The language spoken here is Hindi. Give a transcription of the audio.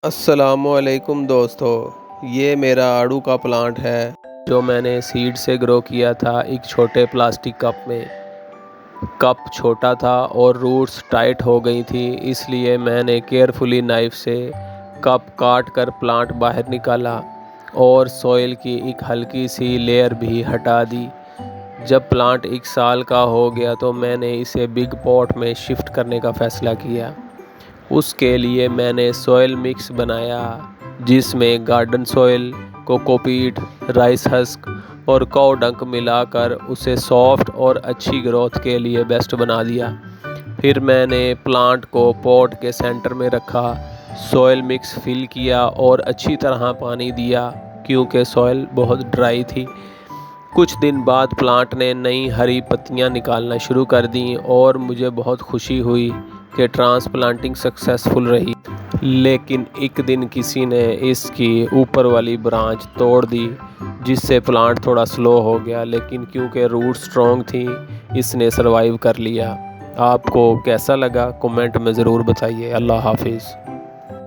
अस्सलामुअलैकुम दोस्तों, ये मेरा आड़ू का प्लांट है जो मैंने सीड से ग्रो किया था एक छोटे प्लास्टिक कप में। कप छोटा था और रूट्स टाइट हो गई थी, इसलिए मैंने केयरफुली नाइफ से कप काट कर प्लांट बाहर निकाला और सॉइल की एक हल्की सी लेयर भी हटा दी। जब प्लांट 1 साल का हो गया तो मैंने इसे बिग पॉट में शिफ्ट करने का फ़ैसला किया। उसके लिए मैंने सॉइल मिक्स बनाया जिसमें garden soil, cocopeat, rice husk और काऊ डंक मिलाकर उसे सॉफ्ट और अच्छी ग्रोथ के लिए बेस्ट बना दिया। फिर मैंने प्लांट को पॉट के सेंटर में रखा, सॉइल मिक्स फिल किया और अच्छी तरह पानी दिया क्योंकि सॉइल बहुत ड्राई थी। कुछ दिन बाद प्लांट ने नई हरी पत्तियां निकालना शुरू कर दी और मुझे बहुत खुशी हुई कि ट्रांसप्लांटिंग सक्सेसफुल रही। लेकिन एक दिन किसी ने इसकी ऊपर वाली ब्रांच तोड़ दी जिससे प्लांट थोड़ा स्लो हो गया, लेकिन क्योंकि रूट स्ट्रॉन्ग थी इसने सरवाइव कर लिया। आपको कैसा लगा कमेंट में ज़रूर बताइए। अल्लाह हाफिज़।